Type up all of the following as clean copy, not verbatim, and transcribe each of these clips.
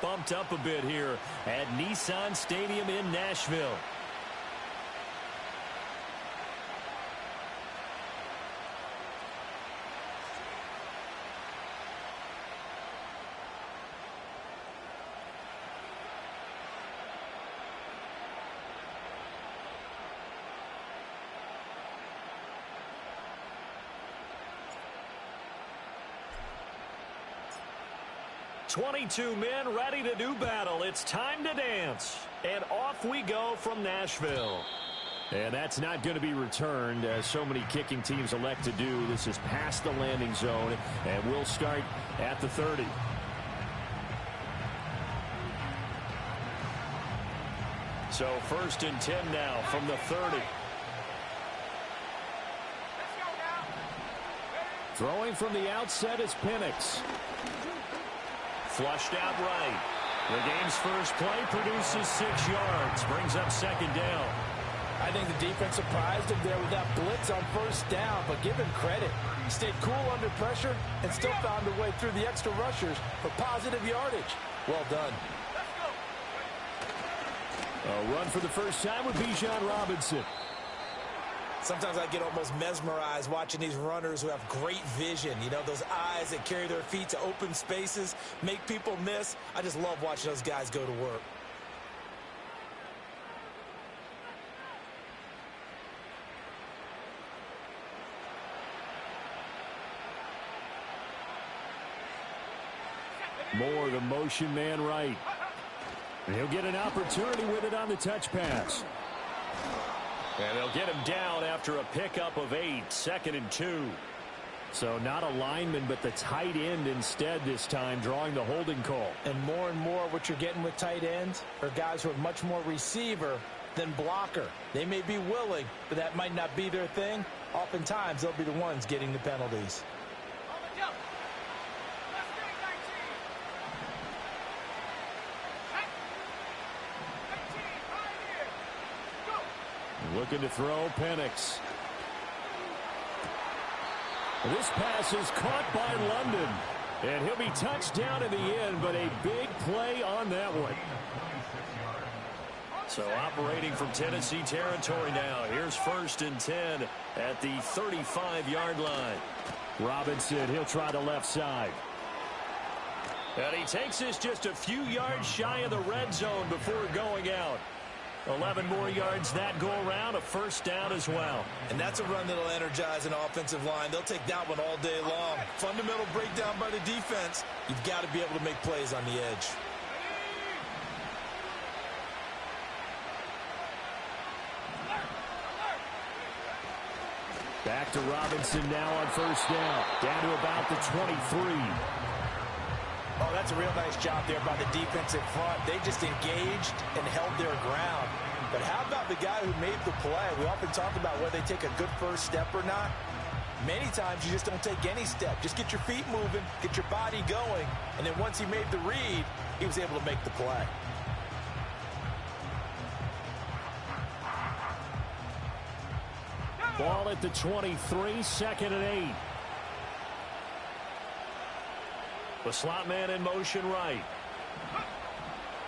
bumped up a bit here at Nissan Stadium in Nashville. "22 men ready to do battle. It's time to dance." And off we go from Nashville. And that's not going to be returned, as so many kicking teams elect to do. This is past the landing zone, and we'll start at the 30. So 1st and 10 now from the 30. Throwing from the outset is Penix. Flushed out right. The game's first play produces 6 yards. Brings up 2nd down. I think the defense surprised him there with that blitz on 1st down, but give him credit. He stayed cool under pressure and still found a way through the extra rushers for positive yardage. Well done. A run for the first time with Bijan Robinson. Sometimes I get almost mesmerized watching these runners who have great vision. You know, those eyes that carry their feet to open spaces, make people miss. I just love watching those guys go to work. Moore, the motion man right. And he'll get an opportunity with it on the touch pass. And they'll get him down after a pickup of 8, 2nd and 2. So not a lineman, but the tight end instead this time, drawing the holding call. And more what you're getting with tight ends are guys who are much more receiver than blocker. They may be willing, but that might not be their thing. Oftentimes, they'll be the ones getting the penalties. Looking to throw, Penix. This pass is caught by London. And he'll be touched down in the end, but a big play on that one. So operating from Tennessee territory now. Here's 1st and 10 at the 35-yard line. Robinson, he'll try the left side. And he takes this just a few yards shy of the red zone before going out. 11 more yards that go around, a 1st down as well. And that's a run that'll energize an offensive line. They'll take that one all day long. Fundamental breakdown by the defense. You've got to be able to make plays on the edge. Back to Robinson now on 1st down. Down to about the 23. Oh, that's a real nice job there by the defensive front. They just engaged and held their ground. But how about the guy who made the play? We often talk about whether they take a good first step or not. Many times you just don't take any step. Just get your feet moving, get your body going, and then once he made the read, he was able to make the play. Ball at the 23, 2nd and 8. The slot man in motion right.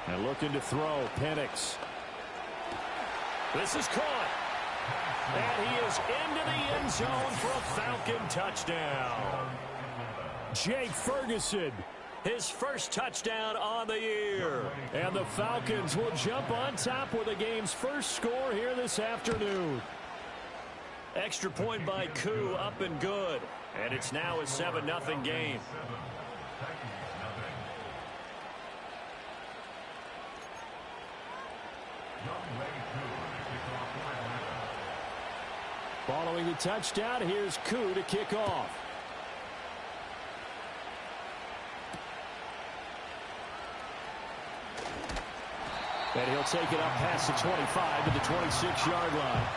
And looking to throw, Penix. This is caught. And he is into the end zone for a Falcon touchdown. Jake Ferguson, his first touchdown on the year. And the Falcons will jump on top with the game's first score here this afternoon. Extra point by Koo, up and good. And it's now a 7-0 game. Following the touchdown, here's Koo to kick off. And he'll take it up past the 25 to the 26-yard line.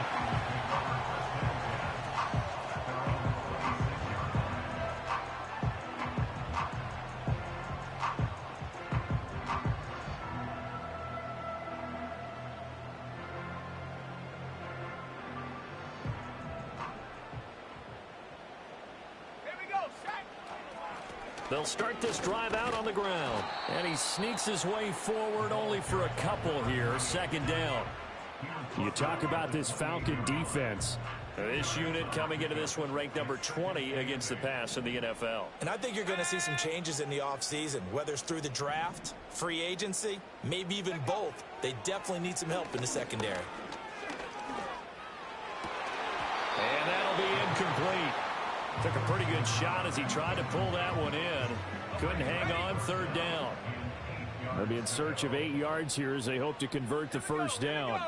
They'll start this drive out on the ground. And he sneaks his way forward only for a couple here. Second down. You talk about this Falcon defense. This unit coming into this one ranked number 20 against the pass in the NFL. And I think you're going to see some changes in the offseason, whether it's through the draft, free agency, maybe even both. They definitely need some help in the secondary. And that'll be incomplete. Took a pretty good shot as he tried to pull that one in. Couldn't hang on. Third down. They'll be in search of 8 yards here as they hope to convert the first down.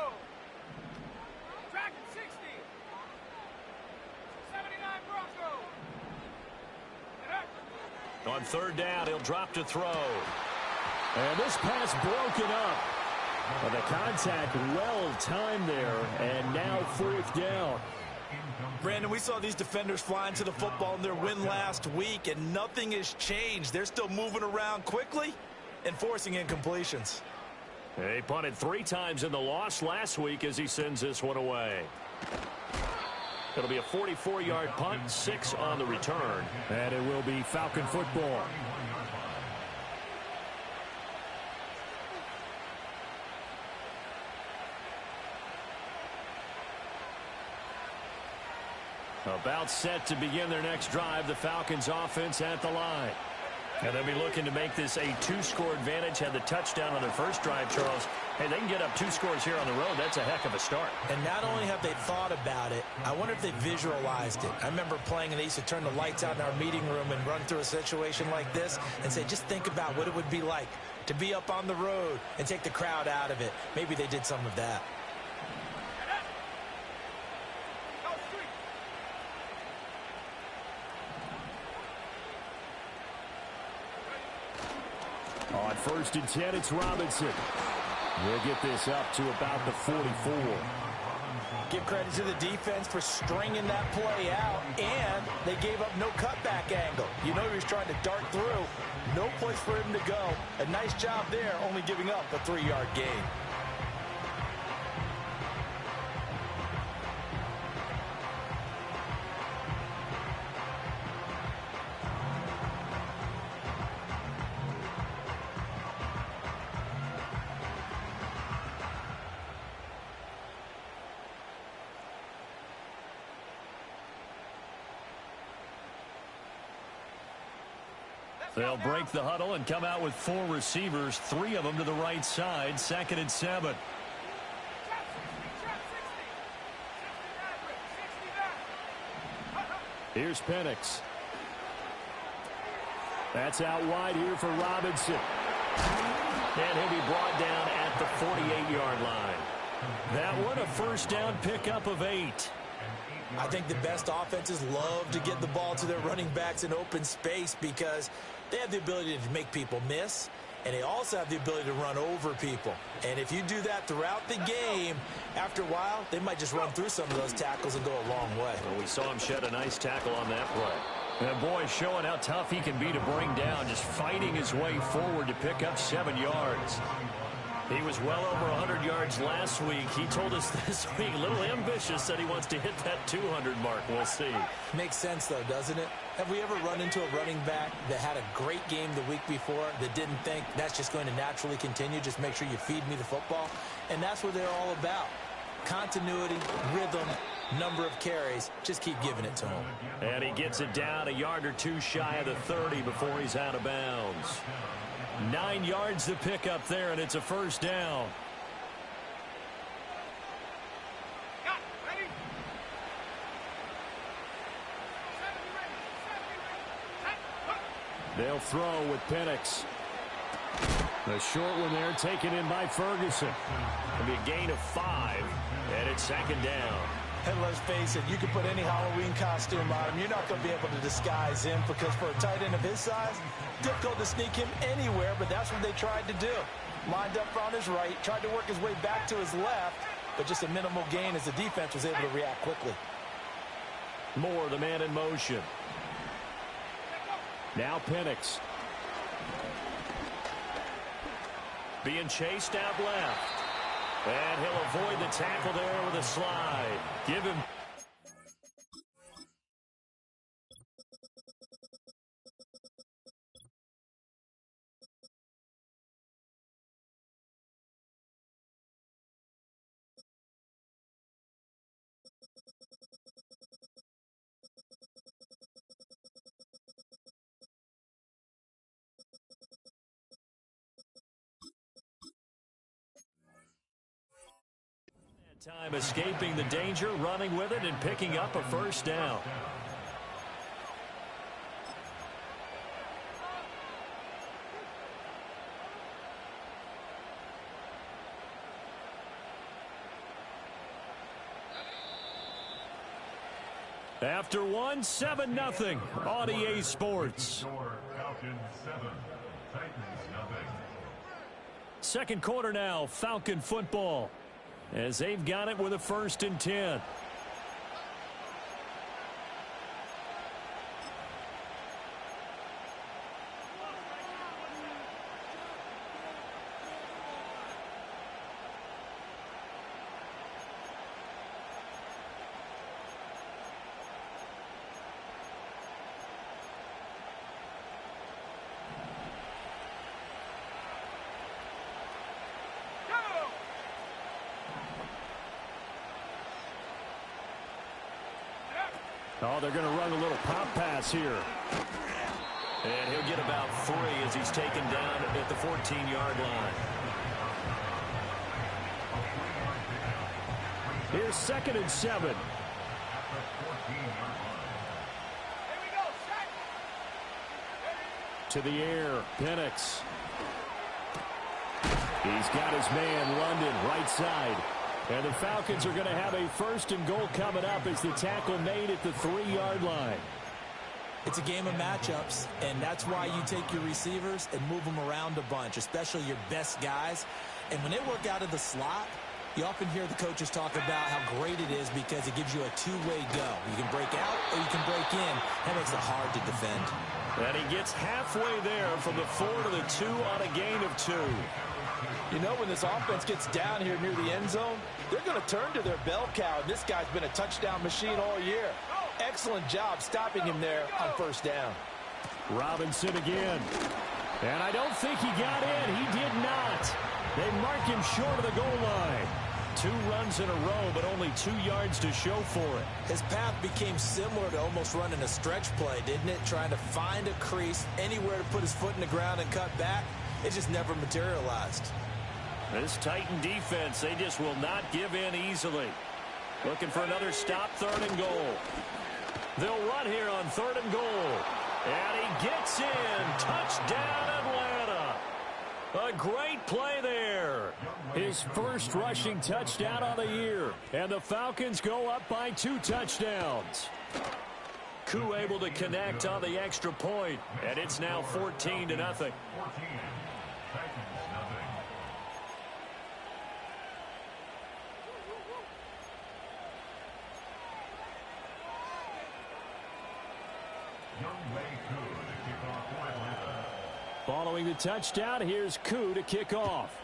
On third down, he'll drop to throw. And this pass broken up. Well, the contact well timed there, and now fourth down. Brandon, we saw these defenders flying to the football in their win last week, and nothing has changed. They're still moving around quickly and forcing incompletions. He punted 3 times in the loss last week as he sends this one away. It'll be a 44-yard punt, 6 on the return. And it will be Falcon football. About set to begin their next drive, the Falcons offense at the line. And they'll be looking to make this a 2-score advantage. Had the touchdown on their first drive, Charles. Hey, they can get up 2 scores here on the road. That's a heck of a start. And not only have they thought about it, I wonder if they visualized it. I remember playing and they used to turn the lights out in our meeting room and run through a situation like this and say, just think about what it would be like to be up on the road and take the crowd out of it. Maybe they did some of that. On 1st and 10, it's Robinson. We'll get this up to about the 44. Give credit to the defense for stringing that play out, and they gave up no cutback angle. You know he was trying to dart through. No place for him to go. A nice job there, only giving up a 3-yard gain. They'll break the huddle and come out with 4 receivers, 3 of them to the right side. 2nd and 7. Here's Penix. That's out wide here for Robinson. And he'll be brought down at the 48-yard line. That one a first down pickup of 8. I think the best offenses love to get the ball to their running backs in open space because they have the ability to make people miss, and they also have the ability to run over people. And if you do that throughout the game, after a while, they might just run through some of those tackles and go a long way. Well, we saw him shed a nice tackle on that play. And boy, showing how tough he can be to bring down, just fighting his way forward to pick up 7 yards. He was well over 100 yards last week. He told us this week, a little ambitious, said he wants to hit that 200 mark. We'll see. Makes sense, though, doesn't it? Have we ever run into a running back that had a great game the week before that didn't think that's just going to naturally continue? Just make sure you feed me the football. And that's what they're all about. Continuity, rhythm, number of carries. Just keep giving it to him. And he gets it down a yard or 2 shy of the 30 before he's out of bounds. 9 yards to pick up there, and it's a first down. They'll throw with Penix. The short one there taken in by Ferguson. It'll be a gain of 5, and it's 2nd down. And let's face it, you can put any Halloween costume on him. You're not going to be able to disguise him because for a tight end of his size, difficult to sneak him anywhere, but that's what they tried to do. Lined up on his right, tried to work his way back to his left, but just a minimal gain as the defense was able to react quickly. Moore, the man in motion. Now Penix. Being chased out left. And he'll avoid the tackle there with a slide. Give him Time escaping the danger, running with it, and picking up a first down. After 7-0 on EA Sports. Second quarter now, Falcon football, as they've got it with a 1st and 10. Oh, they're going to run a little pop pass here. And he'll get about 3 as he's taken down at the 14-yard line. Here's 2nd and 7. To the air, Penix. He's got his man, London, right side. And the Falcons are going to have a 1st and goal coming up as the tackle made at the 3-yard line. It's a game of matchups, and that's why you take your receivers and move them around a bunch, especially your best guys. And when they work out of the slot, you often hear the coaches talk about how great it is because it gives you a two-way go. You can break out or you can break in. That makes it hard to defend. And he gets halfway there from the 4 to the 2 on a gain of 2. You know, when this offense gets down here near the end zone, they're going to turn to their bell cow, and this guy's been a touchdown machine all year. Excellent job stopping him there on 1st down. Robinson again. And I don't think he got in. He did not. They mark him short of the goal line. 2 runs in a row, but only 2 yards to show for it. His path became similar to almost running a stretch play, didn't it? Trying to find a crease, anywhere to put his foot in the ground and cut back. It just never materialized. This Titan defense, they just will not give in easily. Looking for another stop, 3rd and goal. They'll run here on 3rd and goal. And he gets in. Touchdown, Atlanta. A great play there. His 1st rushing touchdown on the year. And the Falcons go up by 2 touchdowns. Koo able to connect on the extra point. And it's now 14-0. Following the touchdown, here's Koo to kick off.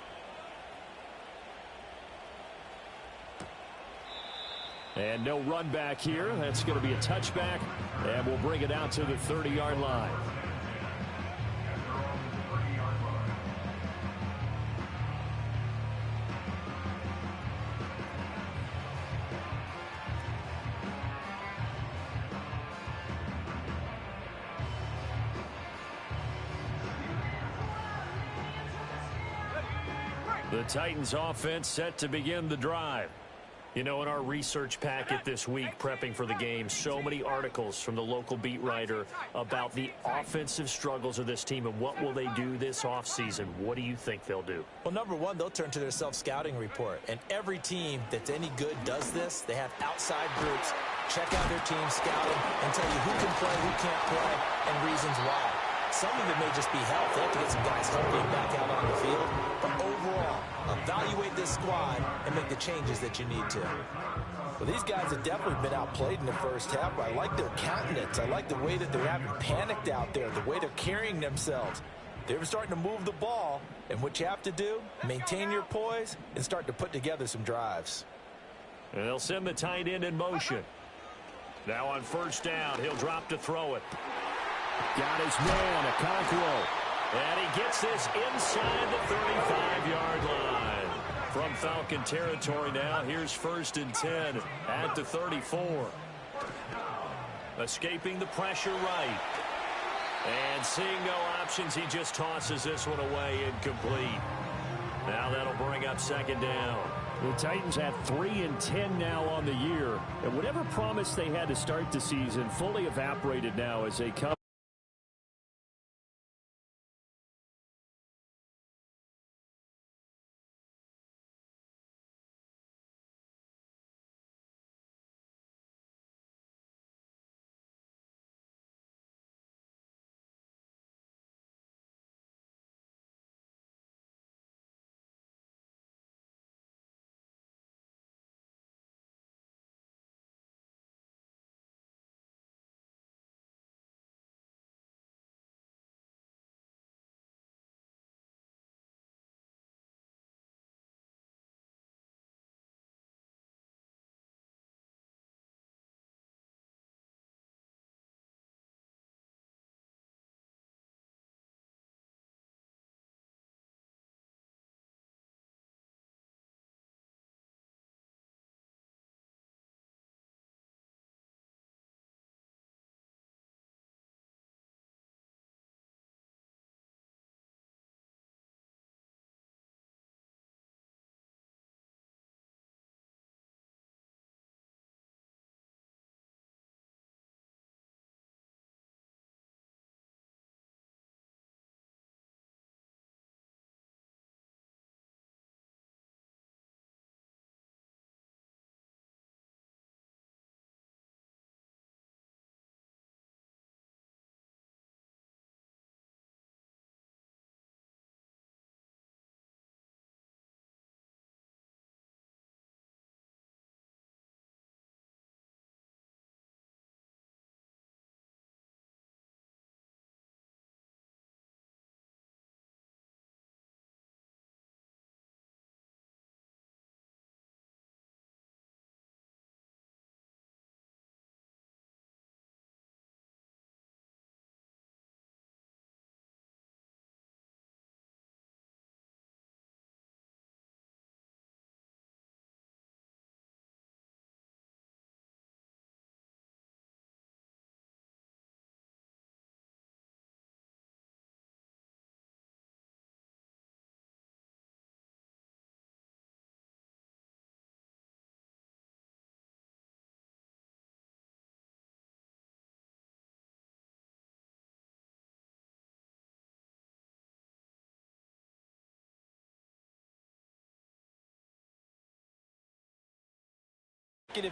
And no run back here. That's going to be a touchback, and we'll bring it out to the 30-yard line. The Titans offense set to begin the drive. You know, in our research packet this week, prepping for the game, so many articles from the local beat writer about the offensive struggles of this team and what will they do this offseason. What do you think they'll do? Well, number one, they'll turn to their self-scouting report. And every team that's any good does this. They have outside groups, check out their team scouting, and tell you who can play, who can't play, and reasons why. Some of it may just be health. They have to get some guys healthy and back out on the field. But overall, evaluate this squad and make the changes that you need to. Well, these guys have definitely been outplayed in the 1st half. I like their countenance. I like the way that they're having panicked out there, the way they're carrying themselves. They're starting to move the ball, and what you have to do, maintain your poise and start to put together some drives. And they'll send the tight end in motion. Now on 1st down, he'll drop to throw it. Got his man, Okonkwo. And he gets this inside the 35-yard line. From Falcon territory now, here's 1st and 10 at the 34. Escaping the pressure right. And seeing no options, he just tosses this one away incomplete. Now that'll bring up 2nd down. The Titans at 3-10 now on the year. And whatever promise they had to start the season fully evaporated now as they come.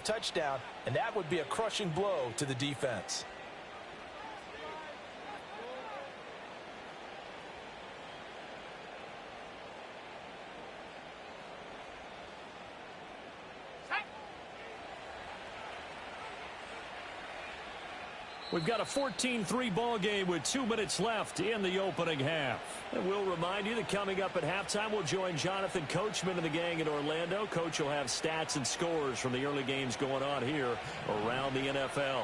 Touchdown, and that would be a crushing blow to the defense. We've got a 14-3 ball game with 2 minutes left in the opening half. And we'll remind you that coming up at halftime, we'll join Jonathan Coachman and the gang in Orlando. Coach will have stats and scores from the early games going on here around the NFL.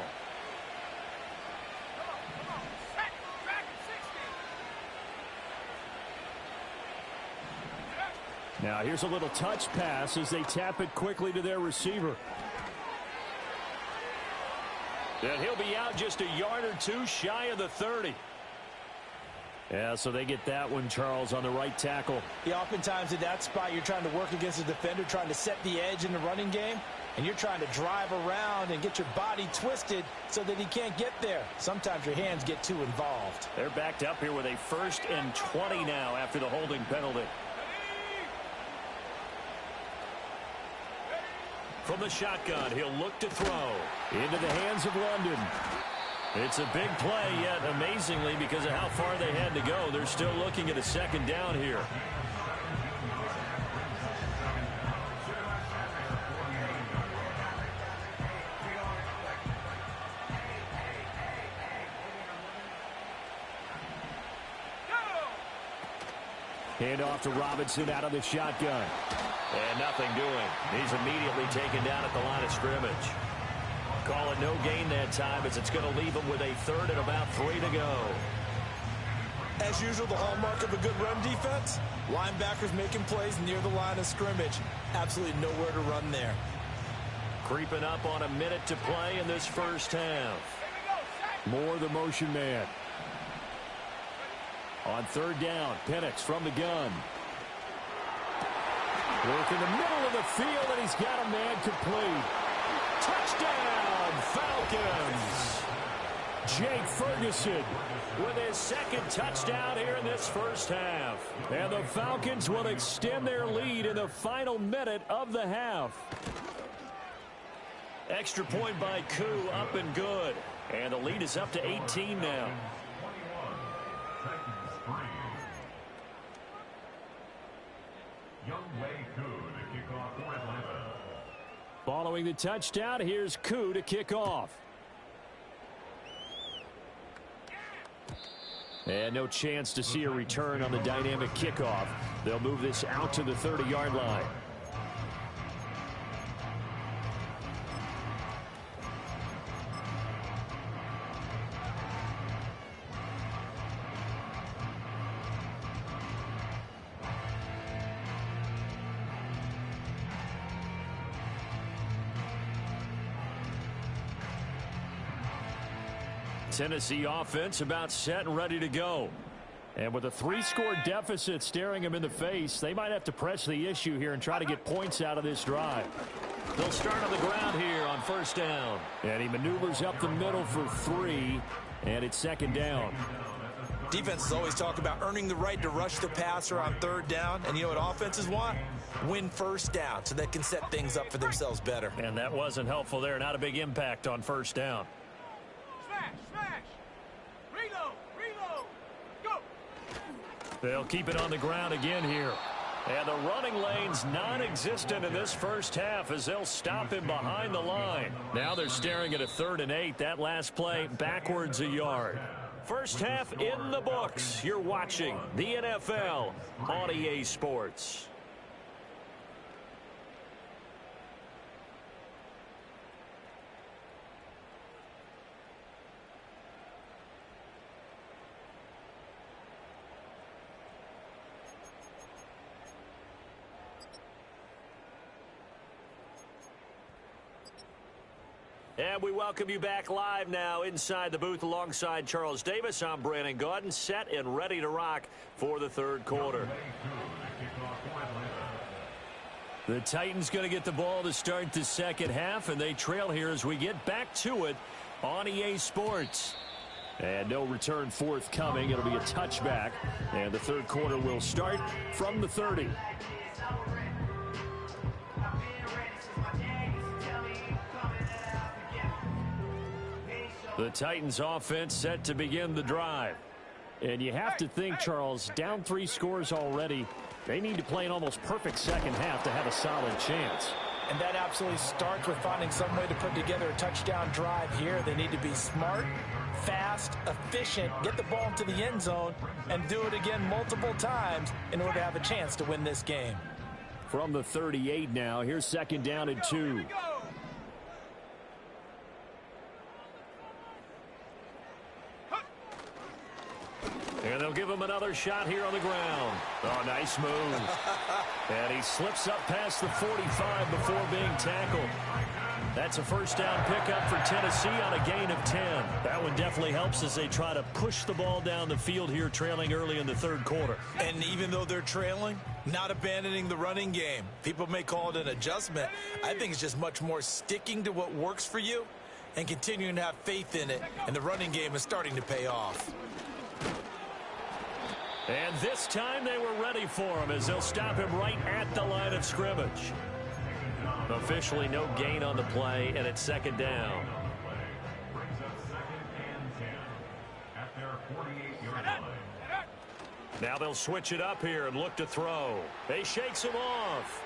Now here's a little touch pass as they tap it quickly to their receiver. And he'll be out just a yard or two shy of the 30. Yeah, so they get that one, Charles, on the right tackle. Yeah, oftentimes in that spot, you're trying to work against a defender, trying to set the edge in the running game, and you're trying to drive around and get your body twisted so that he can't get there. Sometimes your hands get too involved. They're backed up here with a 1st and 20 now after the holding penalty. From the shotgun, he'll look to throw into the hands of London. It's a big play, yet amazingly, because of how far they had to go, they're still looking at a 2nd down here. Hand off to Robinson out of the shotgun. And nothing doing. He's immediately taken down at the line of scrimmage. Call it no gain that time as it's going to leave him with a 3rd and about 3 to go. As usual, the hallmark of a good run defense, linebackers making plays near the line of scrimmage. Absolutely nowhere to run there. Creeping up on a minute to play in this first half. More the motion man. On 3rd down, Penix from the gun. Look in the middle of the field, and he's got a man complete. Touchdown, Falcons! Jake Ferguson with his second touchdown here in this first half. And the Falcons will extend their lead in the final minute of the half. Extra point by Koo, up and good. And the lead is up to 18 now. Following the touchdown, here's Koo to kick off. And no chance to see a return on the dynamic kickoff. They'll move this out to the 30-yard line. Tennessee offense about set and ready to go. And with a 3-score deficit staring them in the face, they might have to press the issue here and try to get points out of this drive. They'll start on the ground here on first down. And he maneuvers up the middle for 3, and it's second down. Defenses always talk about earning the right to rush the passer on third down. And you know what offenses want? Win first down so they can set things up for themselves better. And that wasn't helpful there. Not a big impact on first down. They'll keep it on the ground again here. And the running lane's non-existent in this first half as they'll stop him behind the line. Now they're staring at a 3rd and 8. That last play backwards a yard. First half in the books. You're watching the NFL on EA Sports. And we welcome you back live now inside the booth alongside Charles Davis. I'm Brandon Gaudin, set and ready to rock for the third quarter. The Titans going to get the ball to start the second half, and they trail here as we get back to it on EA Sports. And no return forthcoming. It'll be a touchback, and the third quarter will start from the 30. The Titans offense set to begin the drive. And you have to think, Charles, down 3 scores already. They need to play an almost perfect second half to have a solid chance. And that absolutely starts with finding some way to put together a touchdown drive here. They need to be smart, fast, efficient, get the ball into the end zone, and do it again multiple times in order to have a chance to win this game. From the 38 now, here's second down and 2. And they'll give him another shot here on the ground. Oh, nice move. And he slips up past the 45 before being tackled. That's a first down pickup for Tennessee on a gain of 10. That one definitely helps as they try to push the ball down the field here, trailing early in the third quarter. And even though they're trailing, not abandoning the running game. People may call it an adjustment. I think it's just much more sticking to what works for you and continuing to have faith in it. And the running game is starting to pay off. And this time they were ready for him as they'll stop him right at the line of scrimmage. Officially no gain on the play, and it's second down. Now they'll switch it up here and look to throw. He shakes him off.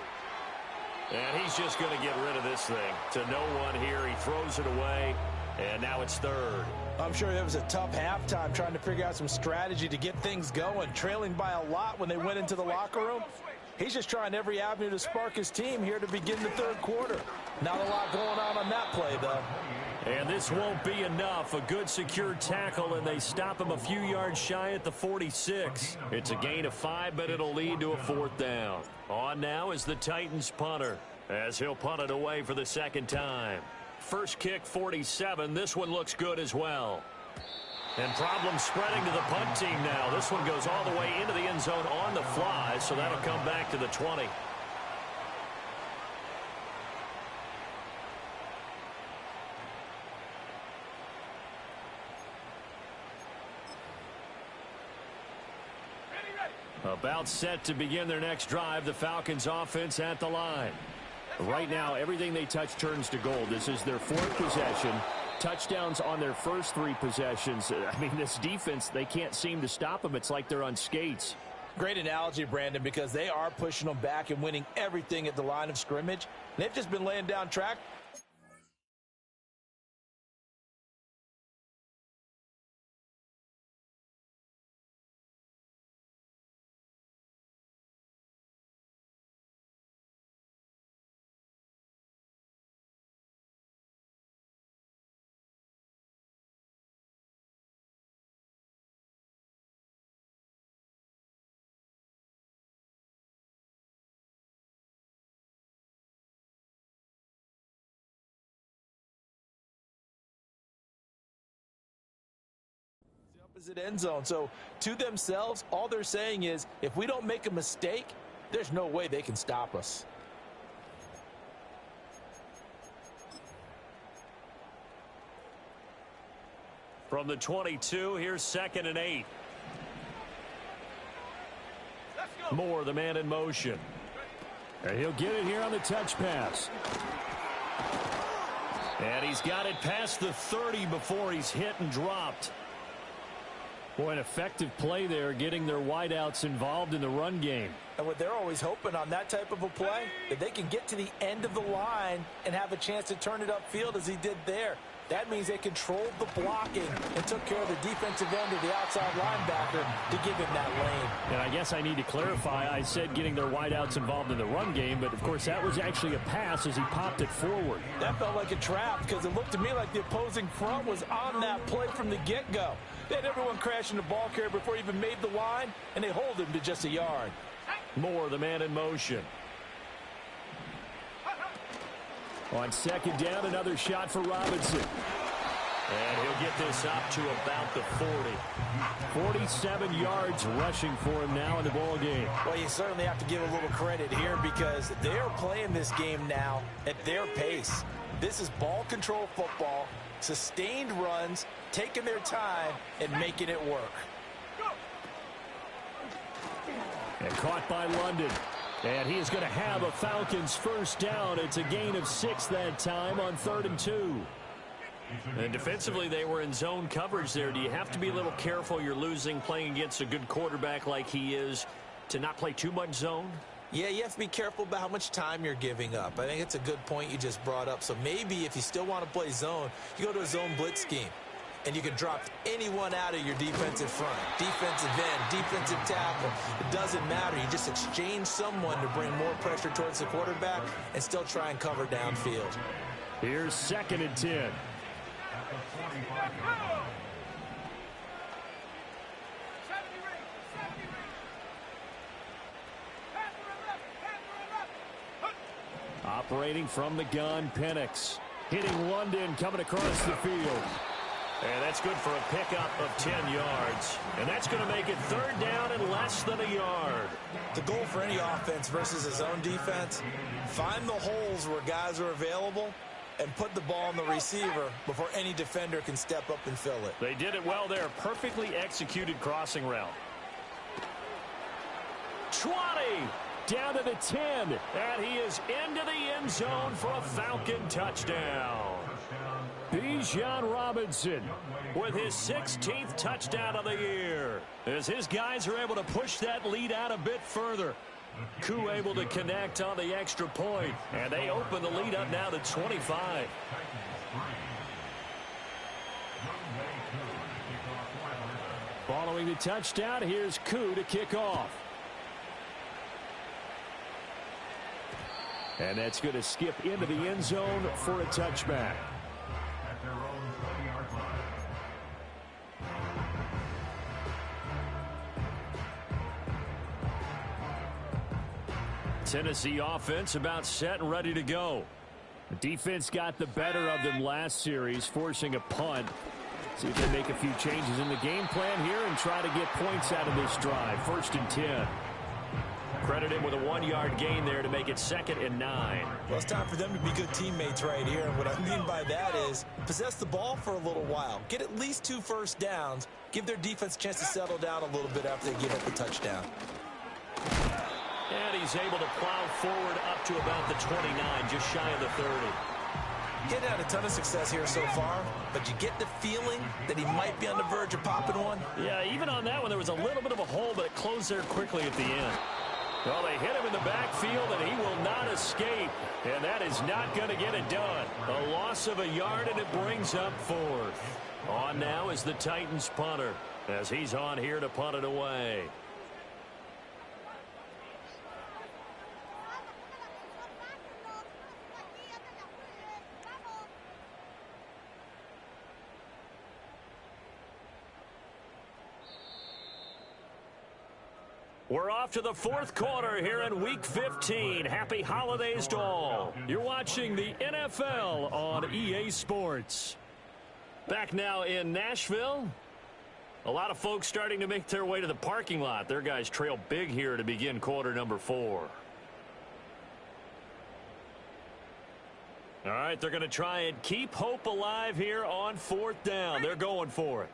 And he's just going to get rid of this thing. To no one here, he throws it away, and now it's third. I'm sure it was a tough halftime trying to figure out some strategy to get things going, trailing by a lot when they went into the locker room. He's just trying every avenue to spark his team here to begin the third quarter. Not a lot going on that play, though. And this won't be enough. A good secure tackle, and they stop him a few yards shy at the 46. It's a gain of 5, but it'll lead to a fourth down. On now is the Titans punter, as he'll punt it away for the second time. First kick, 47. This one looks good as well. And problem spreading to the punt team now. This one goes all the way into the end zone on the fly, so that'll come back to the 20. About set to begin their next drive, the Falcons offense at the line. Right now, everything they touch turns to gold. This is their 4th possession. Touchdowns on their first 3 possessions. I mean, this defense, they can't seem to stop them. It's like they're on skates. Great analogy, Brandon, because they are pushing them back and winning everything at the line of scrimmage. They've just been laying down track. Opposite end zone. So to themselves, all they're saying is, if we don't make a mistake, there's no way they can stop us. From the 22, here's 2nd and 8. Moore, the man in motion. And he'll get it here on the touch pass. And he's got it past the 30 before he's hit and dropped. Boy, an effective play there, getting their wideouts involved in the run game. And what they're always hoping on that type of a play, that they can get to the end of the line and have a chance to turn it upfield as he did there. That means they controlled the blocking and took care of the defensive end of the outside linebacker to give him that lane. And I guess I need to clarify, I said getting their wideouts involved in the run game, but of course that was actually a pass as he popped it forward. That felt like a trap because it looked to me like the opposing front was on that play from the get-go. They had everyone crashing the ball carrier before he even made the line, and they hold him to just a yard. Moore, the man in motion. On 2nd down, another shot for Robinson. And he'll get this up to about the 40. 47 yards rushing for him now in the ball game. Well, you certainly have to give a little credit here because they're playing this game now at their pace. This is ball control football, sustained runs, taking their time, and making it work. And caught by London. And he is going to have a Falcons first down. It's a gain of 6 that time on 3rd and 2. And defensively, they were in zone coverage there. Do you have to be a little careful? You're losing playing against a good quarterback like he is to not play too much zone? Yeah, you have to be careful about how much time you're giving up. I think it's a good point you just brought up. So maybe if you still want to play zone, you go to a zone blitz scheme. And you can drop anyone out of your defensive front, defensive end, defensive tackle. It doesn't matter. You just exchange someone to bring more pressure towards the quarterback and still try and cover downfield. Here's 2nd and 10. Operating from the gun, Penix. Hitting London, coming across the field. And that's good for a pickup of 10 yards. And that's going to make it 3rd down and less than a yard. The goal for any offense versus a zone defense, find the holes where guys are available and put the ball on the receiver before any defender can step up and fill it. They did it well there. Perfectly executed crossing route. 20. Down to the 10. And he is into the end zone for a Falcon touchdown. Bijan Robinson with his 16th touchdown of the year as his guys are able to push that lead out a bit further. Koo able to connect on the extra point, and they open the lead up now to 25. Following the touchdown, here's Koo to kick off. And that's going to skip into the end zone for a touchback. Tennessee offense about set and ready to go. The defense got the better of them last series, forcing a punt. See if they make a few changes in the game plan here and try to get points out of this drive. 1st and 10. Credit him with a 1-yard gain there to make it 2nd and 9. Well, it's time for them to be good teammates right here. And what I mean by that is possess the ball for a little while. Get at least 2 first downs. Give their defense a chance to settle down a little bit after they give up the touchdown. but he's able to plow forward up to about the 29, just shy of the 30. Getting had a ton of success here so far, but you get the feeling that he might be on the verge of popping one. Yeah, even on that one, there was a little bit of a hole, but it closed there quickly at the end. Well, they hit him in the backfield, and he will not escape. And that is not going to get it done. A loss of a yard, and it brings up fourth. On now is the Titans punter, as he's on here to punt it away. We're off to the fourth quarter here in Week 15. Happy holidays to all. You're watching the NFL on EA Sports. Back now in Nashville. A lot of folks starting to make their way to the parking lot. Their guys trail big here to begin quarter number 4. All right, they're going to try and keep hope alive here on fourth down. They're going for it.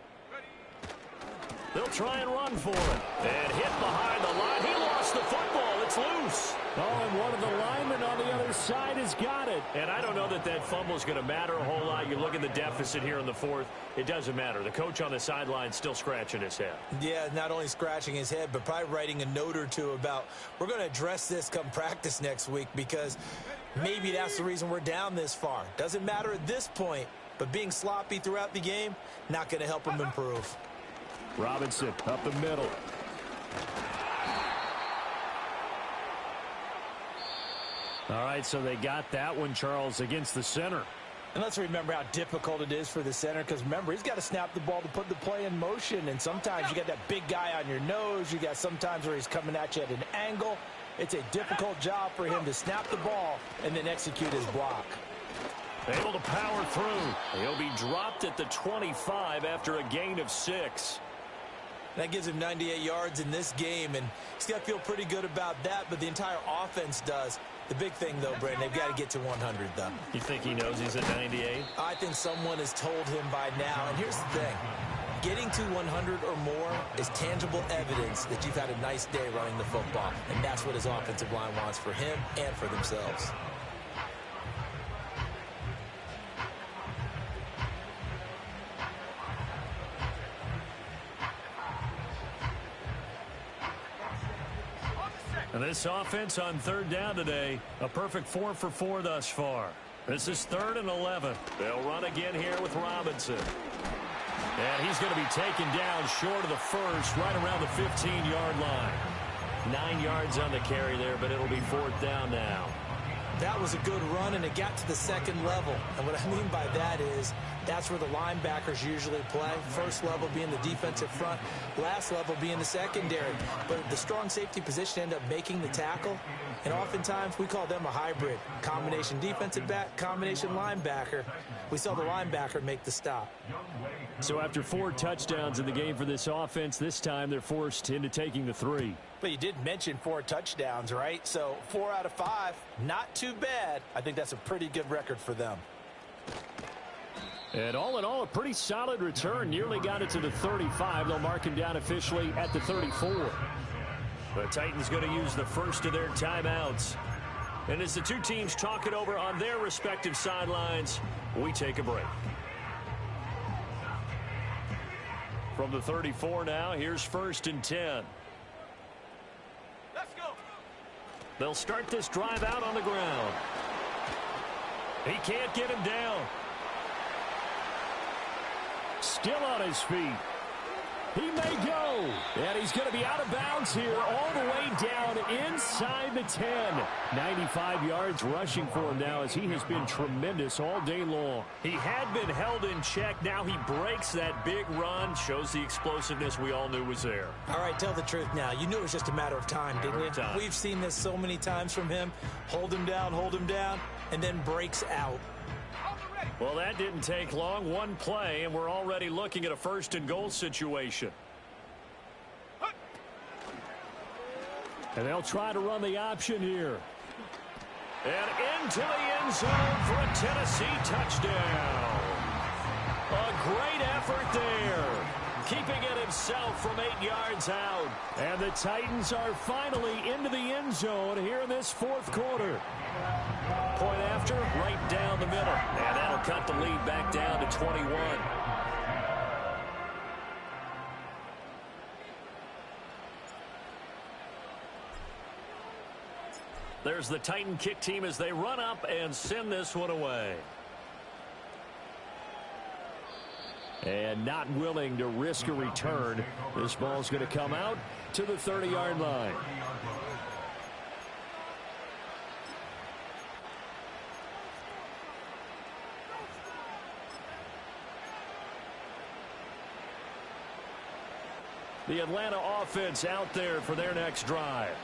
They'll try and run for it. And hit behind the line. He lost the football. It's loose. Oh, and one of the linemen on the other side has got it. And I don't know that that fumble is going to matter a whole lot. You look at the deficit here in the fourth. It doesn't matter. The coach on the sideline still scratching his head. Yeah, not only scratching his head, but probably writing a note or two about we're going to address this come practice next week because maybe that's the reason we're down this far. Doesn't matter at this point, but being sloppy throughout the game, not going to help him improve. Robinson up the middle. All right, so they got that one, Charles, against the center. And let's remember how difficult it is for the center because, remember, he's got to snap the ball to put the play in motion. And sometimes you got that big guy on your nose. You got sometimes where he's coming at you at an angle. It's a difficult job for him to snap the ball and then execute his block. Able to power through. He'll be dropped at the 25 after a gain of 6. That gives him 98 yards in this game, and he's got to feel pretty good about that, but the entire offense does. The big thing, though, Brandon, they've got to get to 100, though. You think he knows he's at 98? I think someone has told him by now, and here's the thing. Getting to 100 or more is tangible evidence that you've had a nice day running the football, and that's what his offensive line wants for him and for themselves. And this offense on third down today, a perfect 4 for 4 thus far. This is 3rd and 11. They'll run again here with Robinson. And he's going to be taken down short of the first, right around the 15-yard line. 9 yards on the carry there, but it'll be 4th down now. That was a good run, and it got to the second level. And what I mean by that is that's where the linebackers usually play. First level being the defensive front, last level being the secondary. But the strong safety position ended up making the tackle. And oftentimes we call them a hybrid. Combination defensive back, combination linebacker. We saw the linebacker make the stop. So after 4 touchdowns in the game for this offense, this time they're forced into taking the 3. But you did mention 4 touchdowns, right? So 4 out of 5, not too bad. I think that's a pretty good record for them. And all in all, a pretty solid return. Nearly got it to the 35. They'll mark him down officially at the 34. The Titans going to use the first of their timeouts. And as the two teams talk it over on their respective sidelines, we take a break. From the 34 now, here's 1st and 10. Let's go. They'll start this drive out on the ground. He can't get him down. Still on his feet. He may go. And he's going to be out of bounds here all the way down inside the 10. 95 yards rushing for him now as he has been tremendous all day long. He had been held in check. Now he breaks that big run. Shows the explosiveness we all knew was there. All right, tell the truth now. You knew it was just a matter of time, didn't you? We've seen this so many times from him. Hold him down, and then breaks out. Well, that didn't take long. One play, and we're already looking at a 1st and goal situation. And they'll try to run the option here. And into the end zone for a Tennessee touchdown. A great effort there. keeping it himself from 8 yards out. And the Titans are finally into the end zone here in this fourth quarter. Point after, right down the middle. And that'll cut the lead back down to 21. There's the Titan kick team as they run up and send this one away. And not willing to risk a return. This ball's going to come out to the 30-yard line. The Atlanta offense out there for their next drive.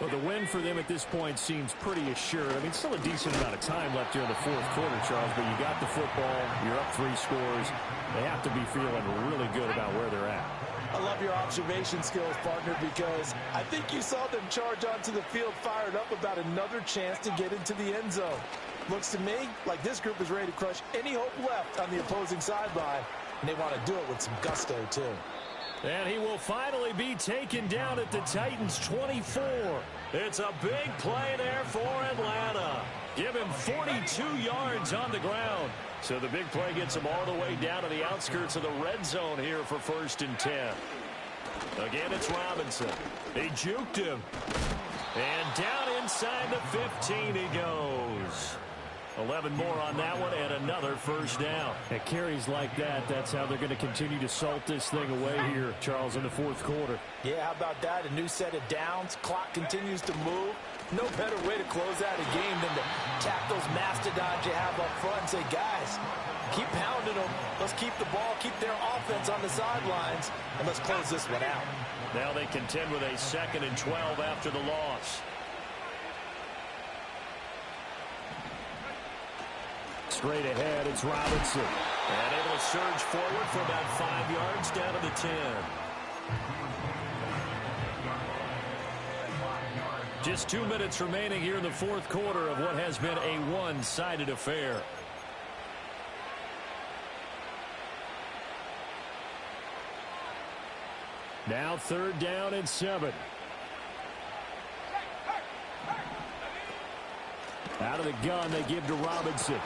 Well, the win for them at this point seems pretty assured. I mean, still a decent amount of time left here in the fourth quarter, Charles, but you got the football, you're up 3 scores. They have to be feeling really good about where they're at. I love your observation skills, partner, because I think you saw them charge onto the field fired up about another chance to get into the end zone. Looks to me like this group is ready to crush any hope left on the opposing sideline, and they want to do it with some gusto, too. And he will finally be taken down at the Titans' 24. It's a big play there for Atlanta. Give him 42 yards on the ground. So the big play gets him all the way down to the outskirts of the red zone here for 1st and 10. Again, it's Robinson. They juked him. And down inside the 15 he goes. 11 more on that one and another first down. At carries like that, that's how they're going to continue to salt this thing away here, Charles, in the fourth quarter. Yeah, how about that? A new set of downs. Clock continues to move. No better way to close out a game than to tap those mastodons you have up front and say, guys, keep pounding them. Let's keep the ball, keep their offense on the sidelines, and let's close this one out. Now they contend with a 2nd and 12 after the loss. Straight ahead, it's Robinson. And able to surge forward for about 5 yards down to the 10. Just 2 minutes remaining here in the fourth quarter of what has been a one-sided affair. Now 3rd down and 7. Out of the gun, they give to Robinson.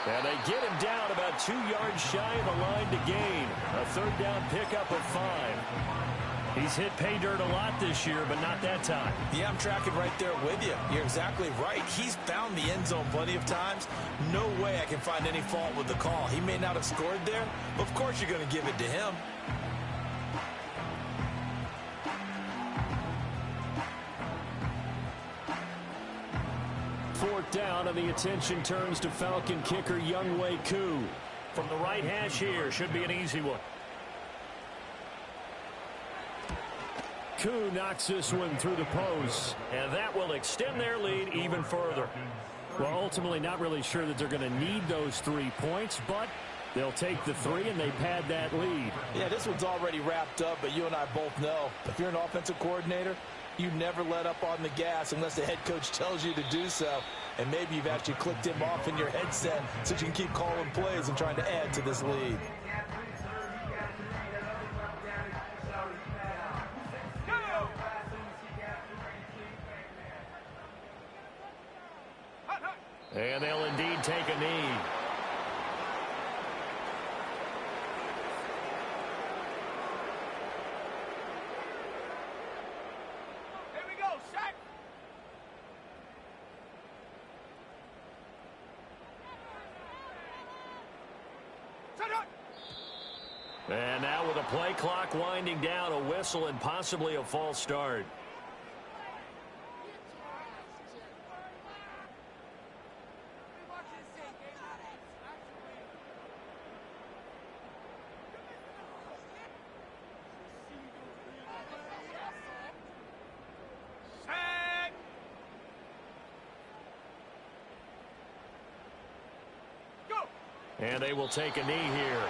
And they get him down about 2 yards shy of the line to gain. A 3rd down pickup of 5. He's hit pay dirt a lot this year, but not that time. Yeah, I'm tracking right there with you. You're exactly right. He's found the end zone plenty of times. No way I can find any fault with the call. He may not have scored there, but of course you're going to give it to him. 4th down, and the attention turns to Falcon kicker Younghoe Koo. From the right hash here, should be an easy one. Koo knocks this one through the post, and that will extend their lead even further. Well, ultimately not really sure that they're going to need those 3 points, but they'll take the 3 and they pad that lead. Yeah, this one's already wrapped up, but you and I both know if you're an offensive coordinator, you never let up on the gas unless the head coach tells you to do so. And maybe you've actually clicked him off in your headset so you can keep calling plays and trying to add to this lead. And they'll indeed take a knee. And now with a play clock winding down, a whistle and possibly a false start. And they will take a knee here.